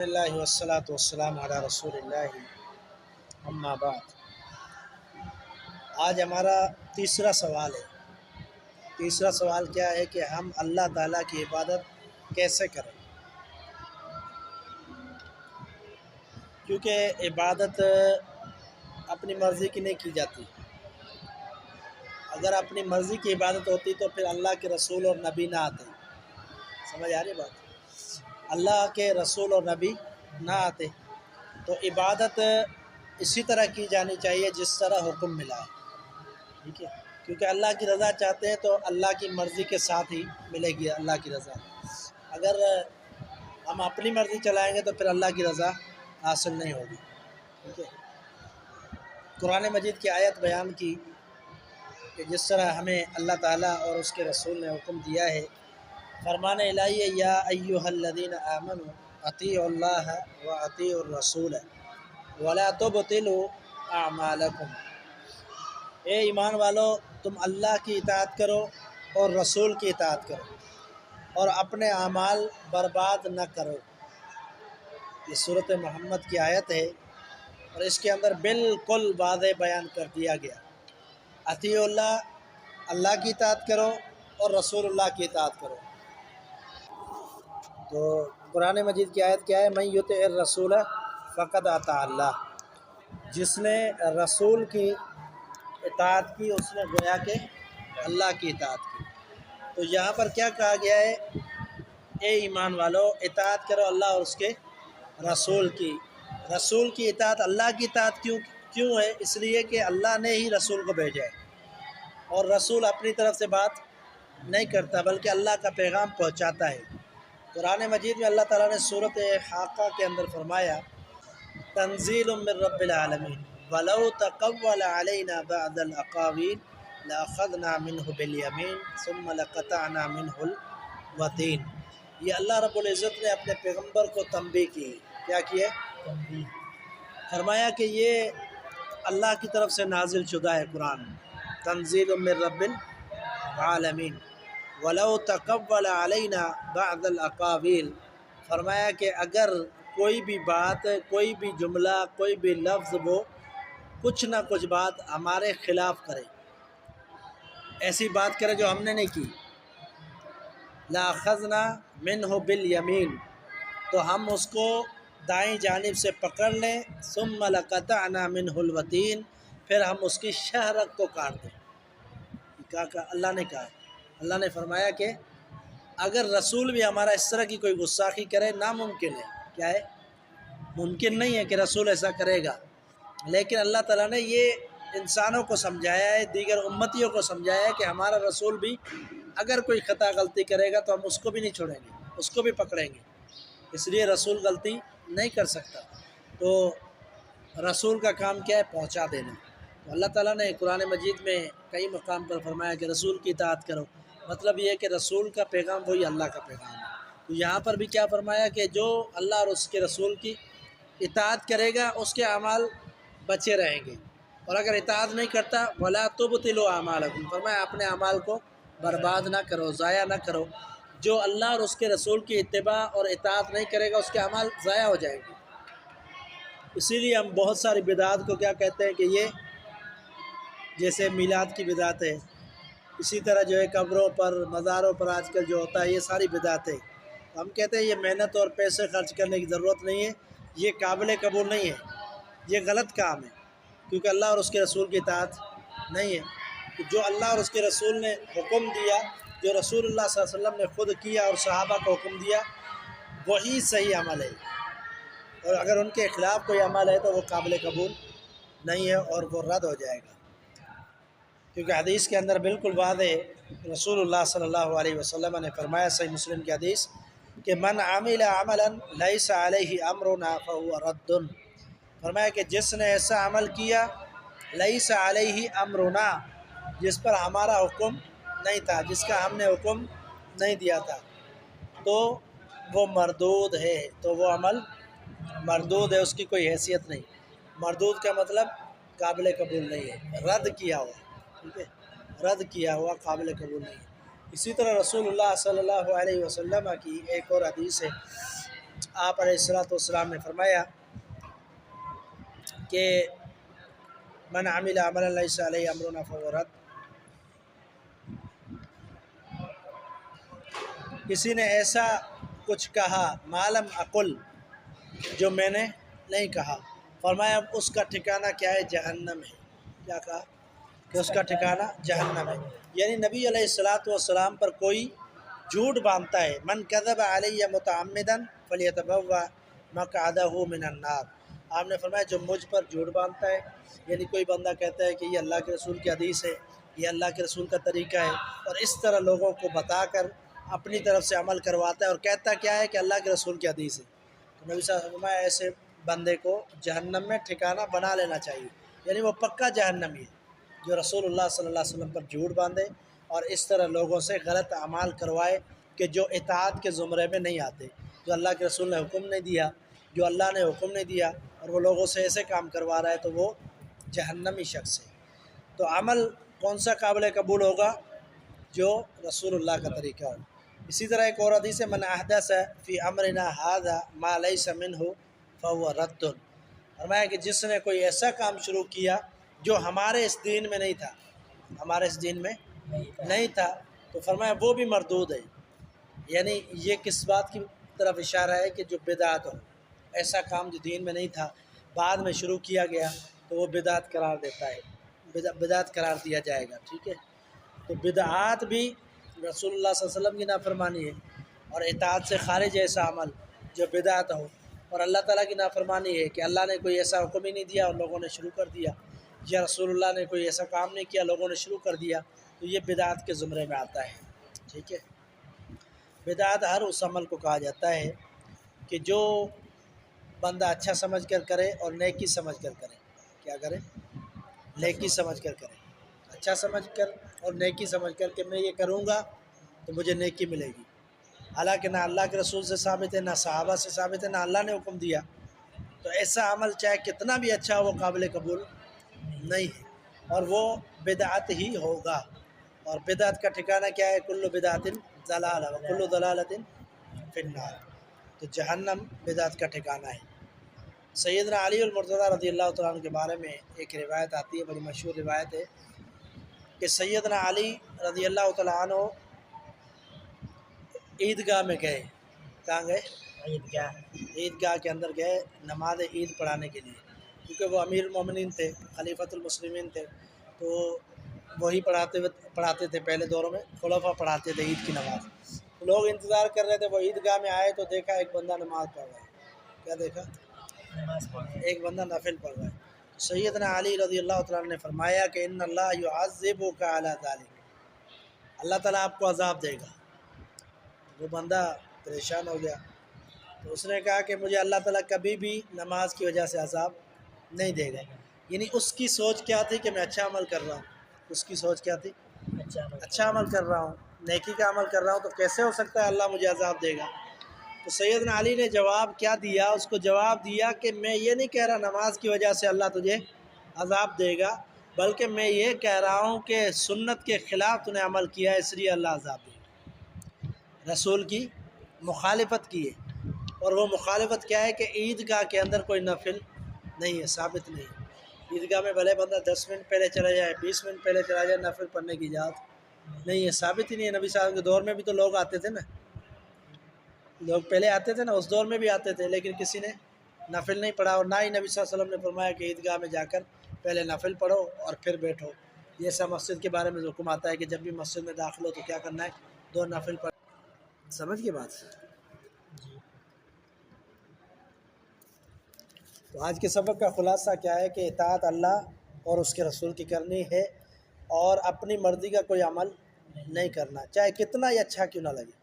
اللہ والصلاۃ والسلام علی رسول اللہ اما بعد۔ آج ہمارا تیسرا سوال ہے۔ تیسرا سوال کیا ہے کہ ہم اللہ تعالیٰ کی عبادت کیسے کریں، کیونکہ عبادت اپنی مرضی کی نہیں کی جاتی۔ اگر اپنی مرضی کی عبادت ہوتی تو پھر اللہ کے رسول اور نبی نہ آتے۔ سمجھ آ رہی بات؟ اللہ کے رسول اور نبی نہ آتے تو عبادت اسی طرح کی جانی چاہیے جس طرح حکم ملا ہے، ٹھیک ہے؟ کیونکہ اللہ کی رضا چاہتے ہیں تو اللہ کی مرضی کے ساتھ ہی ملے گی اللہ کی رضا۔ اگر ہم اپنی مرضی چلائیں گے تو پھر اللہ کی رضا حاصل نہیں ہوگی، ٹھیک ہے؟ قرآن مجید کی آیت بیان کی کہ جس طرح ہمیں اللہ تعالیٰ اور اس کے رسول نے حکم دیا ہے، فرمان الہی ہے یا ایھا الذین آمنوا اطیعوا اللہ و اطیعوا الرسول ولا تبطلوا اعمالکم۔ اے ایمان والو، تم اللہ کی اطاعت کرو اور رسول کی اطاعت کرو اور اپنے اعمال برباد نہ کرو۔ یہ صورت محمد کی آیت ہے اور اس کے اندر بالکل واضح بیان کر دیا گیا، اطیعوا اللہ، اللہ کی اطاعت کرو اور رسول اللہ کی اطاعت کرو۔ تو قرآن مجید کی آیت کیا ہے؟ من یطع الرسول فقد اطاع اللہ۔ جس نے رسول کی اطاعت کی اس نے گویا کہ اللہ کی اطاعت کی۔ تو یہاں پر کیا کہا گیا ہے؟ اے ایمان والو، اطاعت کرو اللہ اور اس کے رسول کی۔ رسول کی اطاعت اللہ کی اطاعت کیوں ہے؟ اس لیے کہ اللہ نے ہی رسول کو بھیجا ہے اور رسول اپنی طرف سے بات نہیں کرتا بلکہ اللہ کا پیغام پہنچاتا ہے۔ قرآن مجید میں اللہ تعالیٰ نے سورۃ حاقہ کے اندر فرمایا تنزیل من رب العالمین ولو تقول علینا بعض الاقاویل لاخذنا منہ بالیمین ثم لقطعنا منہ الوتین۔ یہ اللہ رب العزت نے اپنے پیغمبر کو تنبیہ کی۔ کیا کیا؟ تنبیہ۔ فرمایا کہ یہ اللہ کی طرف سے نازل شدہ ہے قرآن، تنزیل من رب العالمین ولو تقول علینا بعض الاقاویل۔ فرمایا کہ اگر کوئی بھی بات، کوئی بھی جملہ، کوئی بھی لفظ وہ کچھ نہ کچھ بات ہمارے خلاف کرے، ایسی بات کرے جو ہم نے نہیں کی، لَأَخَذْنَا مِنْهُ بِالْيَمِينِ، تو ہم اس کو دائیں جانب سے پکڑ لیں، ثُمَّ لَقَطَعْنَا مِنْهُ الْوَتِينَ، پھر ہم اس کی شہ رگ کو کاٹ دیں۔ کیا اللہ نے کہا؟ اللہ نے فرمایا کہ اگر رسول بھی ہمارا اس طرح کی کوئی گستاخی کرے، ناممکن ہے۔ کیا ہے؟ ممکن نہیں ہے کہ رسول ایسا کرے گا، لیکن اللہ تعالیٰ نے یہ انسانوں کو سمجھایا ہے، دیگر امتیوں کو سمجھایا ہے کہ ہمارا رسول بھی اگر کوئی خطا غلطی کرے گا تو ہم اس کو بھی نہیں چھوڑیں گے، اس کو بھی پکڑیں گے۔ اس لیے رسول غلطی نہیں کر سکتا، تو رسول کا کام کیا ہے؟ پہنچا دینا۔ تو اللہ تعالیٰ نے قرآن مجید میں کئی مقام پر فرمایا کہ رسول کی اطاعت کرو، مطلب یہ ہے کہ رسول کا پیغام وہی اللہ کا پیغام ہے۔ تو یہاں پر بھی کیا فرمایا کہ جو اللہ اور اس کے رسول کی اطاعت کرے گا اس کے اعمال بچے رہیں گے، اور اگر اطاعت نہیں کرتا وَلَا تُبْطِلُوا أَعْمَالَكُمْ، فرمایا اپنے اعمال کو برباد نہ کرو، ضائع نہ کرو۔ جو اللہ اور اس کے رسول کی اتباع اور اطاعت نہیں کرے گا اس کے اعمال ضائع ہو جائیں گے۔ اسی لیے ہم بہت ساری بدعات کو کیا کہتے ہیں کہ یہ جیسے میلاد کی بدعت ہے، اسی طرح جو ہے قبروں پر، مزاروں پر آج کل جو ہوتا ہے یہ ساری بدعتیں، ہم کہتے ہیں یہ محنت اور پیسے خرچ کرنے کی ضرورت نہیں ہے، یہ قابل قبول نہیں ہے، یہ غلط کام ہے، کیونکہ اللہ اور اس کے رسول کی اطاعت نہیں ہے۔ کہ جو اللہ اور اس کے رسول نے حکم دیا، جو رسول اللہ صلی اللہ علیہ وسلم نے خود کیا اور صحابہ کو حکم دیا، وہی صحیح عمل ہے، اور اگر ان کے خلاف کوئی عمل ہے تو وہ قابل قبول نہیں ہے اور وہ رد ہو جائے گا۔ کیونکہ حدیث کے اندر بالکل واضح ہے، رسول اللہ صلی اللہ علیہ وسلم نے فرمایا، صحیح مسلم کی حدیث، کہ من عمل عملا لیس علیہ امرنا فهو رد۔ فرمایا کہ جس نے ایسا عمل کیا لیس علیہ امرنا، جس پر ہمارا حکم نہیں تھا، جس کا ہم نے حکم نہیں دیا تھا، تو وہ مردود ہے، تو وہ عمل مردود ہے، اس کی کوئی حیثیت نہیں۔ مردود کا مطلب قابل قبول نہیں ہے، رد کیا ہوا، ٹھیک ہے؟ رد کیا ہوا، قابل قبول نہیں ہے۔ اسی طرح رسول اللہ صلی اللہ علیہ وسلم کی ایک اور حدیث ہے آپ علیہ الصلوۃ والسلام نے فرمایا کہ من عمل عملا لیس علیہ امرنا فہو رد، کسی نے ایسا کچھ کہا معلم اقل، جو میں نے نہیں کہا، فرمایا اب اس کا ٹھکانہ کیا ہے؟ جہنم ہے۔ کیا کہا؟ کہ اس کا ٹھکانہ جہنم ہے۔ یعنی نبی علیہ الصلوۃ والسلام پر کوئی جھوٹ باندھتا ہے، من کذب علی متعمدا فلیتبوأ مقعدہ من النار، آپ نے فرمایا جو مجھ پر جھوٹ باندھتا ہے، یعنی کوئی بندہ کہتا ہے کہ یہ اللہ کے رسول کی حدیث ہے، یہ اللہ کے رسول کا طریقہ ہے، اور اس طرح لوگوں کو بتا کر اپنی طرف سے عمل کرواتا ہے اور کہتا کیا ہے کہ اللہ کے رسول کی حدیث ہے، تو نبی صلی اللہ علیہ وسلم ایسے بندے کو جہنم میں ٹھکانہ بنا لینا چاہیے، یعنی وہ پکا جہنمی ہے جو رسول اللہ صلی اللہ علیہ وسلم پر جھوٹ باندھے اور اس طرح لوگوں سے غلط اعمال کروائے کہ جو اطاعت کے زمرے میں نہیں آتے، جو اللہ کے رسول نے حکم نہیں دیا، جو اللہ نے حکم نہیں دیا، اور وہ لوگوں سے ایسے کام کروا رہا ہے تو وہ جہنمی شخص ہے۔ تو عمل کون سا قابل قبول ہوگا؟ جو رسول اللہ کا طریقہ ہو۔ اسی طرح ایک اور حدیث ہے، من احدث فی امرنا ھذا ما لیس منہ فہو رد، فرمایا کہ جس نے کوئی ایسا کام شروع کیا جو ہمارے اس دین میں نہیں تھا، ہمارے اس دین میں نہیں تھا، تو فرمایا وہ بھی مردود ہے۔ یعنی یہ کس بات کی طرف اشارہ ہے کہ جو بدعت ہو، ایسا کام جو دین میں نہیں تھا بعد میں شروع کیا گیا تو وہ بدعت قرار دیتا ہے، بدعت قرار دیا جائے گا، ٹھیک ہے۔ تو بدعات بھی رسول اللہ صلی اللہ علیہ وسلم کی نافرمانی ہے، اور اطاعت سے خارج ایسا عمل جو بدعت ہو، اور اللہ تعالیٰ کی نافرمانی ہے کہ اللہ نے کوئی ایسا حکم ہی نہیں دیا اور لوگوں نے شروع کر دیا، یا رسول اللہ نے کوئی ایسا کام نہیں کیا لوگوں نے شروع کر دیا، تو یہ بدعت کے زمرے میں آتا ہے، ٹھیک ہے۔ بدعت ہر اس عمل کو کہا جاتا ہے کہ جو بندہ اچھا سمجھ کر کرے اور نیکی سمجھ کر کرے، کیا کرے؟ نیکی سمجھ کر کرے، اچھا سمجھ کر اور نیکی سمجھ کر کہ میں یہ کروں گا تو مجھے نیکی ملے گی، حالانکہ نہ اللہ کے رسول سے ثابت ہے، نہ صحابہ سے ثابت ہے، نہ اللہ نے حکم دیا، تو ایسا عمل چاہے کتنا بھی اچھا ہو وہ قابل قبول نہیں ہے، اور وہ بدعت ہی ہوگا۔ اور بدعت کا ٹھکانہ کیا ہے؟ کل بدعت ضلالہ وکل ضلالۃ فی النار، تو جہنم بدعت کا ٹھکانہ ہے۔ سیدنا علی المرتضیٰ رضی اللہ تعالیٰ عنہ کے بارے میں ایک روایت آتی ہے، بڑی مشہور روایت ہے کہ سیدنا علی رضی اللہ تعالیٰ عنہ عیدگاہ میں گئے۔ کہاں گئے؟ عیدگاہ کے اندر گئے نماز عید پڑھانے کے لیے، کیونکہ وہ امیر المومنین تھے، خلیفۃ المسلمین تھے، تو وہی پڑھاتے تھے، پہلے دوروں میں خلفاء پڑھاتے تھے عید کی نماز۔ لوگ انتظار کر رہے تھے، وہ عیدگاہ میں آئے تو دیکھا ایک بندہ نماز پڑھ رہا ہے۔ کیا دیکھا؟ ایک بندہ نفل پڑھ رہا ہے۔ سیدنا علی رضی اللہ تعالیٰ عنہ نے فرمایا کہ ان اللہ یعذبک علی ذلک، اللہ تعالیٰ آپ کو عذاب دے گا۔ وہ بندہ پریشان ہو گیا، تو اس نے کہا کہ مجھے اللہ تعالیٰ کبھی بھی نماز کی وجہ سے عذاب نہیں دے گا، یعنی اس کی سوچ کیا تھی کہ میں اچھا عمل کر رہا ہوں، اس کی سوچ کیا تھی؟ اچھا عمل کر رہا ہوں، نیکی کا عمل کر رہا ہوں، تو کیسے ہو سکتا ہے اللہ مجھے عذاب دے گا؟ تو سیدنا علی نے جواب کیا دیا؟ اس کو جواب دیا کہ میں یہ نہیں کہہ رہا نماز کی وجہ سے اللہ تجھے عذاب دے گا، بلکہ میں یہ کہہ رہا ہوں کہ سنت کے خلاف تو نے عمل کیا ہے، اس لیے اللہ عذاب دے گا۔ رسول کی مخالفت کی ہے، اور وہ مخالفت کیا ہے کہ عیدگاہ کے اندر کوئی نفل نہیں ہے، ثابت نہیں ہے۔ عیدگاہ میں بھلے بندہ 10 منٹ پہلے چلا جائے، 20 منٹ پہلے چلا جائے، نفل پڑھنے کی اجازت نہیں ہے، ثابت ہی نہیں ہے۔ نبی صاحب کے دور میں بھی تو لوگ آتے تھے نا، لوگ پہلے آتے تھے نا، اس دور میں بھی آتے تھے، لیکن کسی نے نفل نہیں پڑھا، اور نہ ہی نبی صلی اللہ علیہ وسلم نے فرمایا کہ عیدگاہ میں جا کر پہلے نفل پڑھو اور پھر بیٹھو۔ یہ سب مسجد کے بارے میں حکم آتا ہے کہ جب بھی مسجد میں داخل ہو تو کیا کرنا ہے؟ 2 نفل پڑھ۔ سمجھ گئے بات؟ تو آج کے سبق کا خلاصہ کیا ہے کہ اطاعت اللہ اور اس کے رسول کی کرنی ہے، اور اپنی مرضی کا کوئی عمل نہیں کرنا، چاہے کتنا ہی اچھا کیوں نہ لگے۔